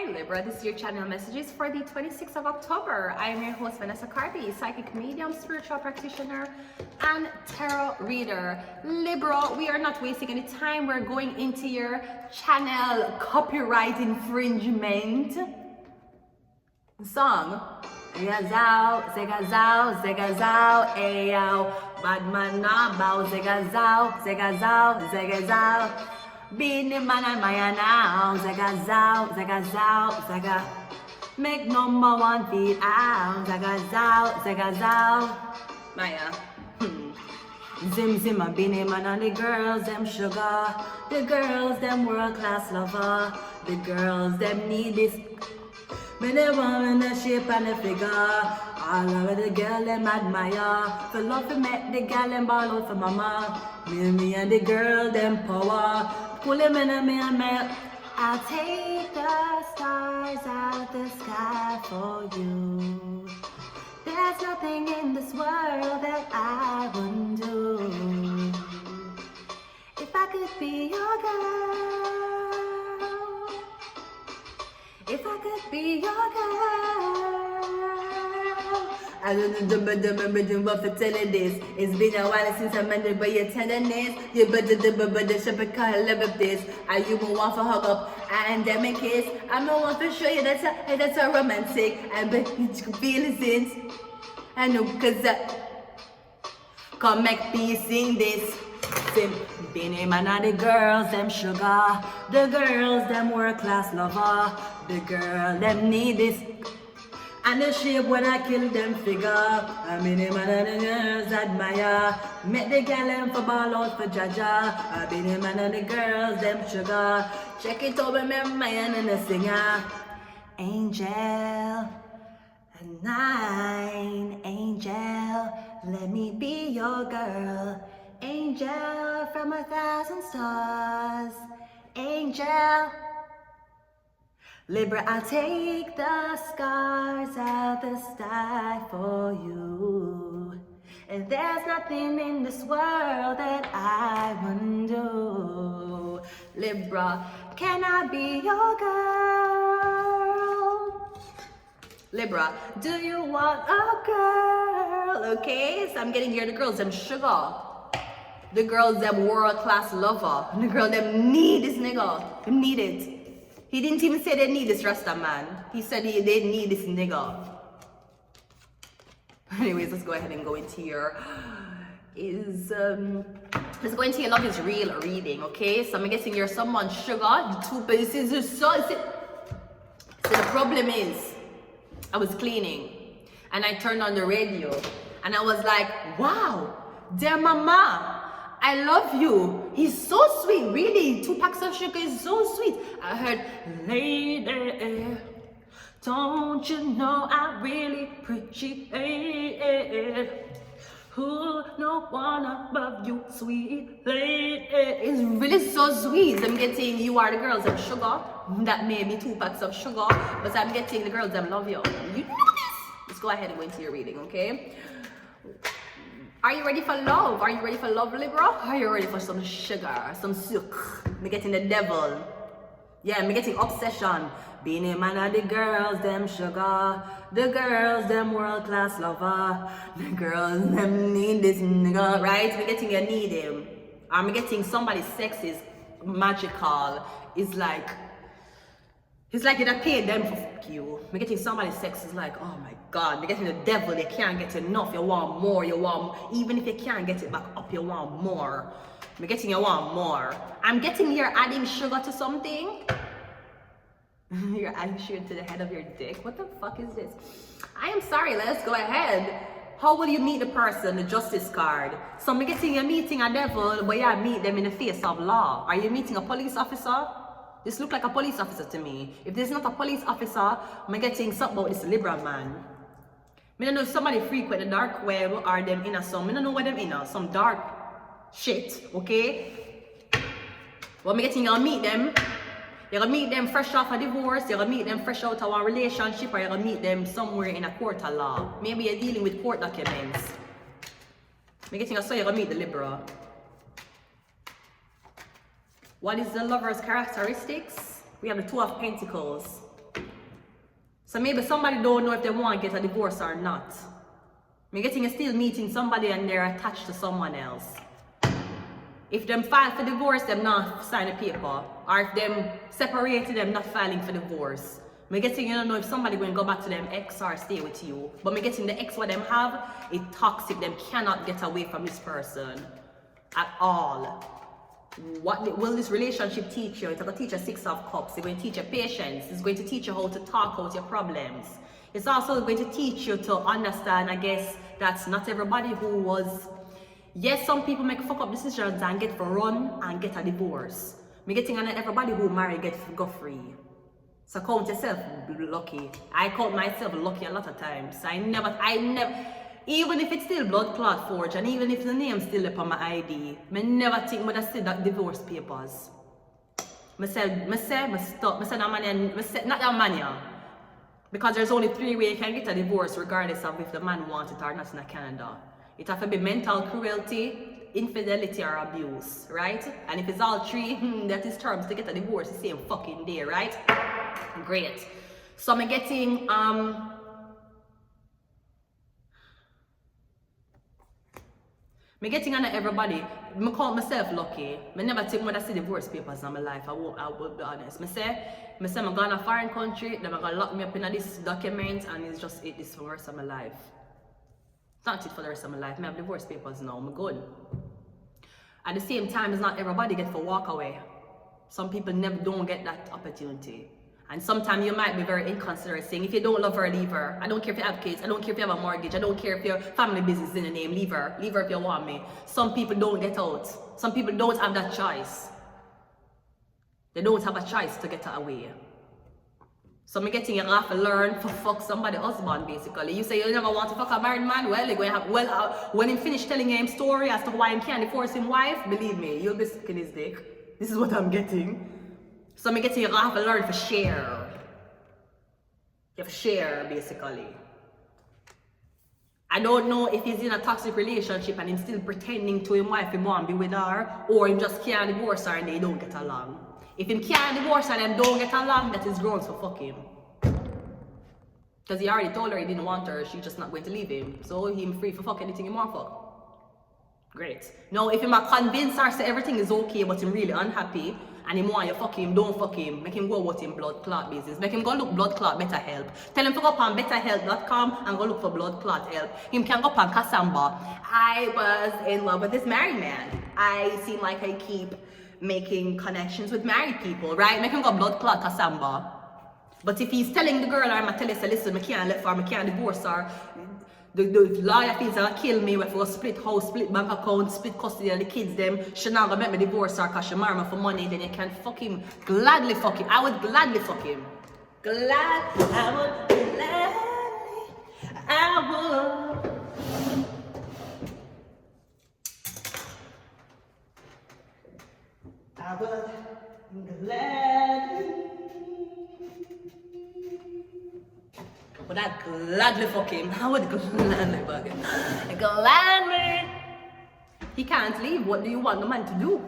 Hi Libra, this is your channel messages for the 26th of October. I am your host Vanessa Carby, psychic medium, spiritual practitioner, and tarot reader. Libra, we are not wasting any time. We're going into your channel copyright infringement song. Zegazao, zegazao, zegazao, ayo. Bad man na bow, zegazao, zegazao, zegazao. Bini mana maya now, zegazao, zegazao, zega. Make number one feet out, zegazao, zegazao. Maya. Zim zim a bini mana, the girls them sugar, the girls them world class lover, the girls them need this. Me the woman, the shape and the figure. All over the girl them admire. For love to make the girl them ball out for mama. Me and the girl them power. Pull them in and me and me. I'll take the stars out the sky for you. There's nothing in this world that I wouldn't do. If I could be your girl, if I could be your girl. I don't know for telling this. It's been a while since I'm under by your tenderness. You better should be call love this. Are you more want for hug up and then make kiss? I'm the one for show you that's a romantic. I bet you can feel it since. I know cause come make me sing this. Bini man the girls them sugar, the girls them world class lover, the girl them need this. And the shape when I kill them figure. I mean him and the girls admire. Make the gal them for ball out for Jaja. I mean him and the girls them sugar. Check it over me man and the singer. Angel, a 9, angel, let me be your girl. Angel from 1,000 stars. Angel. Libra, I'll take the scars out the sky for you. And there's nothing in this world that I wouldn't do. Libra, can I be your girl? Libra, do you want a girl? Okay, so I'm getting here the girls, them sugar. The girls, them world-class lover. The girl, them need this nigga. Them need it. He didn't even say they need this Rasta man. He said they need this nigga. Anyways, let's go ahead and go into your let's go into your love is real reading, okay? So I'm guessing you're someone sugar. So the problem is I was cleaning and I turned on the radio and I was like, wow, dear mama, I love you. He's so sweet, really. 2 packs of sugar is so sweet. I heard, lady, don't you know I really appreciate it. Who no one above you, sweet lady. It's really so sweet. I'm getting you are the girls of sugar. That may be 2 packs of sugar, but I'm getting the girls that love you. You know this. Let's go ahead and go into your reading, okay? Are you ready for love? Are you ready for love, Libra? Are you ready for some sugar, some souk? Me getting the devil. Yeah, me getting obsession. Being a man of the girls, them sugar. The girls, them world class lover. The girls, them need this nigga, right? Me getting you need him. I'm getting somebody's sex is magical. It's like you don't pay them for fuck you. Me getting somebody's sex is like, oh my God. Me getting the devil, they can't get enough. You want more, you want, even if you can't get it back up, you want more. Me getting you want more. I'm getting you're adding sugar to something. You're adding sugar to the head of your dick. What the fuck is this? I am sorry, let's go ahead. How will you meet the person, the justice card? So me getting you're meeting a devil, but you meet them in the face of law. Are you meeting a police officer? This look like a police officer to me. If there's not a police officer, I'm getting something about this Libra man. I don't know if somebody frequent the dark web or them in a some. I don't know what them in a some dark shit, okay? Well, I'm getting you'll meet them. You're gonna meet them fresh off a divorce, you're gonna meet them fresh out of a relationship, or you're gonna meet them somewhere in a court of law. Maybe you're dealing with court documents. I'm getting so you're gonna meet the Libra. What is the lover's characteristics? We have the 2 of Pentacles. So maybe somebody don't know if they want to get a divorce or not. Me getting still meeting somebody and they're attached to someone else. If them file for divorce, them not sign a paper. Or if them separated, them not filing for divorce. Me getting, you don't know if somebody going to go back to them ex or stay with you. But me getting the ex what them have, it toxic. Them cannot get away from this person at all. What will this relationship teach you? It's going to teach you 6 of Cups. It's going to teach you patience. It's going to teach you how to talk out your problems. It's also going to teach you to understand, I guess, that not everybody who was... Yes, some people make fuck up decisions and get for run and get a divorce. Me getting on everybody who marry go free. So count yourself lucky. I count myself lucky a lot of times. I never, even if it's still blood clot forged and even if the name's still up on my ID, me never think would have said that divorce papers. Me said that man, not that man, yeah. Because there's only 3 ways you can get a divorce regardless of if the man wants it or not in Canada. It has to be mental cruelty, infidelity or abuse, right? And if it's all 3, that is terms to get a divorce the same fucking day, right? Great. So I'm getting on everybody. I call myself lucky. I never think when I see divorce papers in my life. I will be honest. I say I'm going to a foreign country, then I'm going to lock me up in this document and it's just it is for the rest of my life. It's not it for the rest of my life. I have divorce papers now. I'm good. At the same time, it's not everybody get for walk away. Some people don't get that opportunity. And sometimes you might be very inconsiderate saying, if you don't love her, leave her. I don't care if you have kids. I don't care if you have a mortgage. I don't care if your family business is in the name. Leave her. Leave her if you want me. Some people don't get out. Some people don't have that choice. They don't have a choice to get away. So I'm getting you have to learn to fuck somebody's husband, basically. You say you never want to fuck a married man. Well, you're going to have, when he finish telling him story as to why he can't divorce his wife, believe me, you'll be sucking his dick. This is what I'm getting. So I'm getting you have to learn to share. You have to share, basically. I don't know if he's in a toxic relationship and he's still pretending to his wife he won't be with her, or he just can't divorce her and they don't get along. If he can't divorce her and don't get along, that is grounds for fuck him. Because he already told her he didn't want her, she's just not going to leave him. So he's free for fuck anything he want fuck. Great. Now, if him convince her say everything is okay, but he's really unhappy, and he want you fuck him, don't fuck him. Make him go what in blood clot business. Make him go look blood clot better help. Tell him to go up on betterhelp.com and go look for blood clot help. Him can go up on Cassamba. I was in love with this married man. I seem like I keep making connections with married people, right? Make him go blood clot Cassamba. But if he's telling the girl, I'm telling her, listen, I can't let her, I can't divorce her. The lawyer feels gonna kill me if we split house, split bank account, split custody of the kids them. She not gonna make me divorce her because she marry me for money, then you can fuck him. Gladly fuck him. I would gladly fuck him. I would gladly. But I'd gladly fuck him. I would gladly fuck him. Gladly. He can't leave. What do you want the man to do?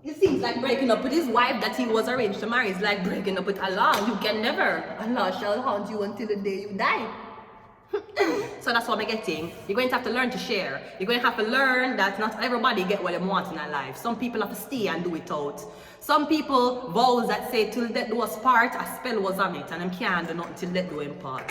It seems like breaking up with his wife that he was arranged to marry is like breaking up with Allah. You can never. Allah shall haunt you until the day you die. So that's what I'm getting. You're going to have to learn to share. You're going to have to learn that not everybody get what they want in their life. Some people have to stay and do it out. Some people vows that say till death do us part, a spell was on it, and them can't do nothing till death do him part.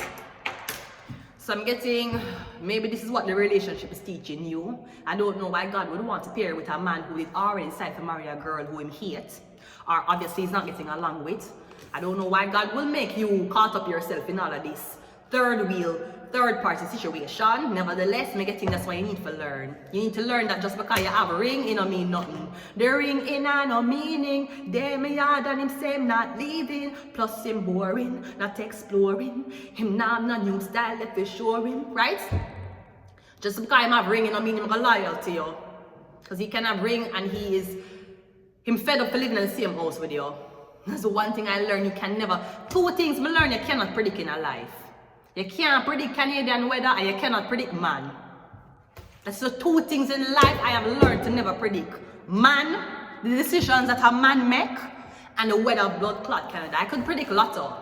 So I'm getting, maybe this is what the relationship is teaching you. I don't know why God would want to pair with a man who is already decided to marry a girl who him hates, or obviously he's not getting along with. I don't know why God will make you caught up yourself in all of this third wheel, third party situation. Nevertheless, me getting that's why you need to learn. You need to learn that just because you have a ring, it don't mean nothing. The ring in a no meaning. They me yard and him say him not leaving. Plus him boring, not exploring. Him now no new style if you sure him, right? Just because him have ring, it don't mean him go loyal to you. Because he can have ring and him fed up for living in the same house with you. That's the one thing I learned. You can never, 2 things me learn you cannot predict in a life. You can't predict Canadian weather and you cannot predict man. That's the 2 things in life I have learned to never predict. Man, the decisions that a man make, and the weather of blood clot Canada. I could predict lotto.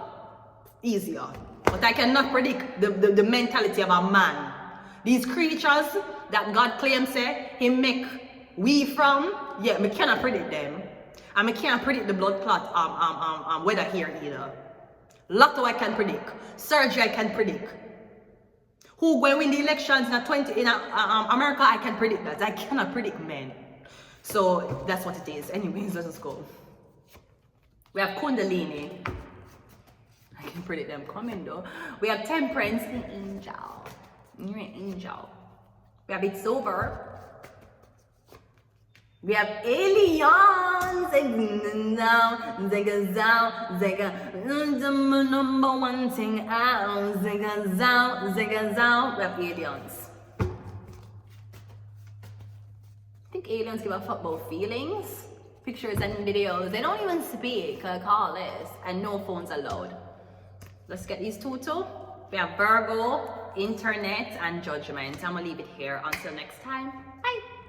easier. But I cannot predict the mentality of a man. These creatures that God claims say He make we from, yeah, me cannot predict them. And me can't predict the blood clot weather here either. Lotto I can predict. Surgery I can predict. Who going win the elections in America, I can predict that. I cannot predict men. So that's what it is. Anyways, let us go. We have Kundalini. I can predict them coming though. We have Temperance and Angel. You're an angel. We have It's Over. We have Aliens. Number one thing out. We have Aliens. I think aliens give a fuck about feelings, pictures and videos. They don't even speak, call this, and no phones allowed. Let's get these two too. We have Virgo, Internet, and Judgment. I'm gonna leave it here until next time. Bye.